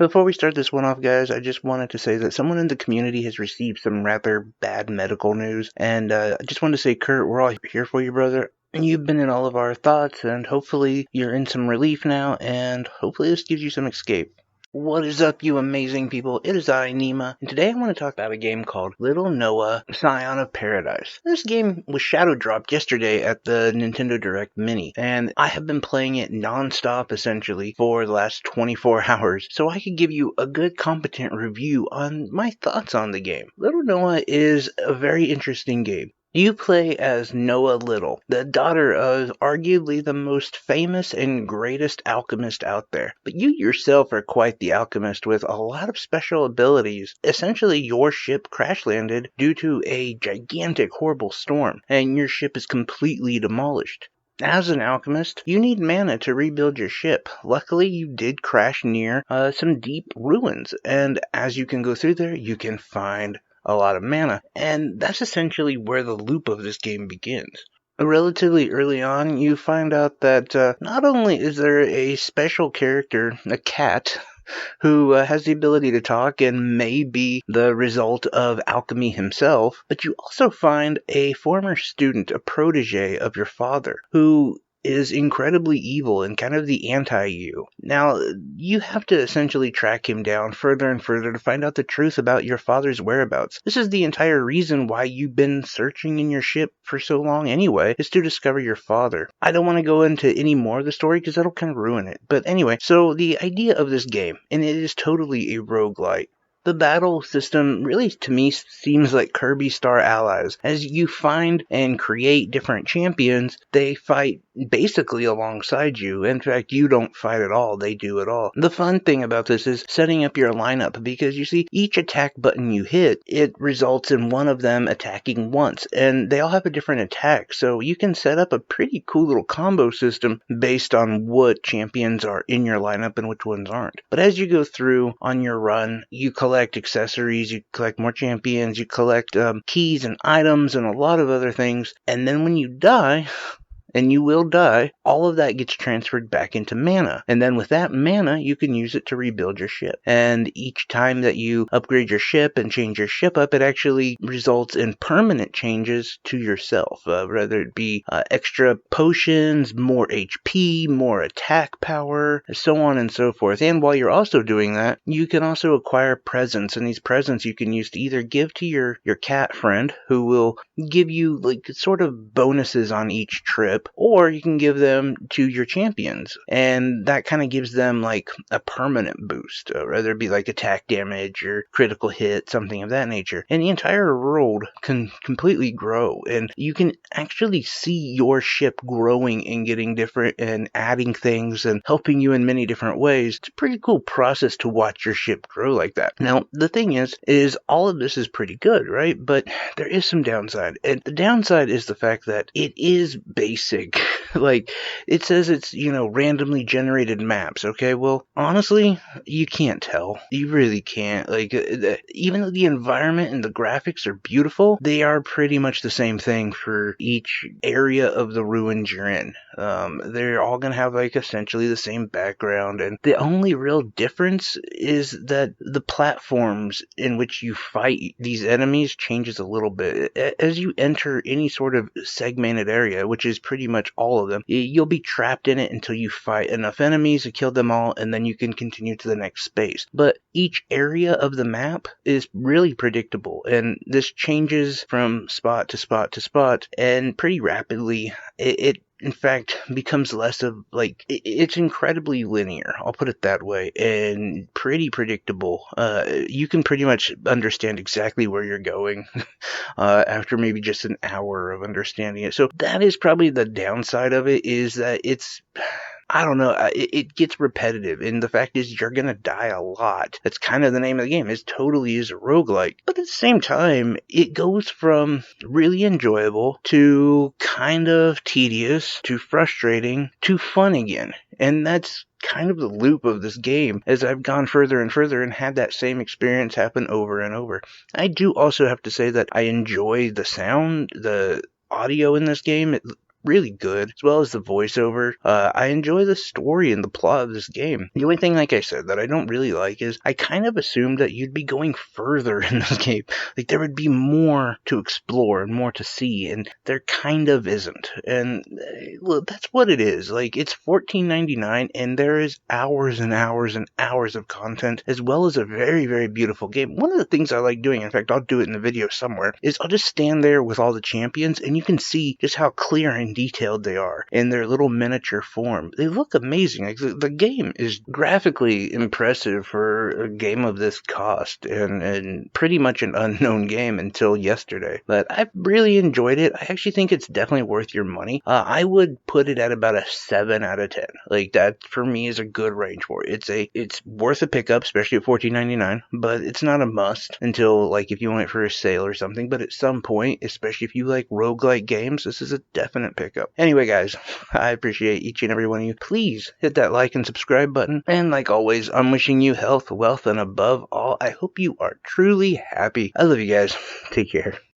Before we start this one off, guys, I just wanted to say that someone in the community has received some rather bad medical news, and I just wanted to say, Kurt, we're all here for you, brother. You've been in all of our thoughts, and hopefully you're in some relief now, and hopefully this gives you some escape. What is up, you amazing people? It is I, Nima, and today I want to talk about a game called Little Noah, Scion of Paradise. This game was shadow dropped yesterday at the Nintendo Direct Mini, and I have been playing it non-stop, essentially, for the last 24 hours, so I could give you a good, competent review on my thoughts on the game. Little Noah is a very interesting game. You play as Noah Little, the daughter of arguably the most famous and greatest alchemist out there. But you yourself are quite the alchemist with a lot of special abilities. Essentially, your ship crash landed due to a gigantic, horrible storm, and your ship is completely demolished. As an alchemist, you need mana to rebuild your ship. Luckily, you did crash near some deep ruins, and as you can go through there, you can find a lot of mana, and that's essentially where the loop of this game begins. Relatively early on, you find out that not only is there a special character, a cat, who has the ability to talk and may be the result of alchemy himself, but you also find a former student, a protege of your father, who is incredibly evil and kind of the anti-you. Now, you have to essentially track him down further and further to find out the truth about your father's whereabouts. This is the entire reason why you've been searching in your ship for so long anyway, is to discover your father. I don't want to go into any more of the story because that'll kind of ruin it. But anyway, so the idea of this game, and it is totally a roguelike. The battle system really, to me, seems like Kirby Star Allies. As you find and create different champions, they fight basically alongside you. In fact, you don't fight at all, they do it all. The fun thing about this is setting up your lineup, because you see, each attack button you hit, it results in one of them attacking once, and they all have a different attack, so you can set up a pretty cool little combo system based on what champions are in your lineup and which ones aren't. But as you go through on your run, you collect accessories, you collect more champions, you collect keys and items and a lot of other things, and then when you die, and you will die, all of that gets transferred back into mana. And then with that mana, you can use it to rebuild your ship. And each time that you upgrade your ship and change your ship up, it actually results in permanent changes to yourself. Whether it be extra potions, more HP, more attack power, so on and so forth. And while you're also doing that, you can also acquire presents. And these presents you can use to either give to your cat friend, who will give you like sort of bonuses on each trip, or you can give them to your champions, and that kind of gives them like a permanent boost, whether it be like attack damage or critical hit, something of that nature. And the entire world can completely grow, and you can actually see your ship growing and getting different and adding things and helping you in many different ways. It's a pretty cool process to watch your ship grow like that. Now, the thing is all of this is pretty good, right? But there is some downside, and the downside is the fact that it is basic. Like, it says it's, randomly generated maps, okay? Well, honestly, you can't tell. You really can't. Like, even though the environment and the graphics are beautiful, they are pretty much the same thing for each area of the ruins you're in. They're all going to have, like, essentially the same background, and the only real difference is that the platforms in which you fight these enemies changes a little bit. As you enter any sort of segmented area, which is pretty much all of them, you'll be trapped in it until you fight enough enemies to kill them all, and then you can continue to the next space. But each area of the map is really predictable, and this changes from spot to spot to spot, and pretty rapidly. It in fact becomes less of like, it's incredibly linear, I'll put it that way, and pretty predictable. You can pretty much understand exactly where you're going after maybe just an hour of understanding it. So that is probably the downside of it, is that it's, I don't know, it gets repetitive, and the fact is you're gonna die a lot. That's kind of the name of the game. It totally is a roguelike. But at the same time, it goes from really enjoyable to kind of tedious to frustrating to fun again. And that's kind of the loop of this game as I've gone further and further and had that same experience happen over and over. I do also have to say that I enjoy the sound, the audio in this game. really good, as well as the voiceover. I enjoy the story and the plot of this game. The only thing, like I said, that I don't really like is I kind of assumed that you'd be going further in this game. Like, there would be more to explore and more to see, and there kind of isn't. And well, that's what it is. Like, it's $14.99, and there is hours and hours and hours of content, as well as a very, very beautiful game. One of the things I like doing, in fact, I'll do it in the video somewhere, is I'll just stand there with all the champions, and you can see just how clear and detailed they are in their little miniature form. They look amazing. Like, the game is graphically impressive for a game of this cost, and pretty much an unknown game until yesterday. But I've really enjoyed it. I actually think it's definitely worth your money. I would put it at about a 7 out of 10. Like, that for me is a good range for it. It's worth a pickup, especially at $14.99, but it's not a must until, like, if you want it for a sale or something. But at some point, especially if you like roguelike games, this is a definite pickup. Anyway, guys, I appreciate each and every one of you. Please hit that like and subscribe button. And like always, I'm wishing you health, wealth, and above all, I hope you are truly happy. I love you guys. Take care.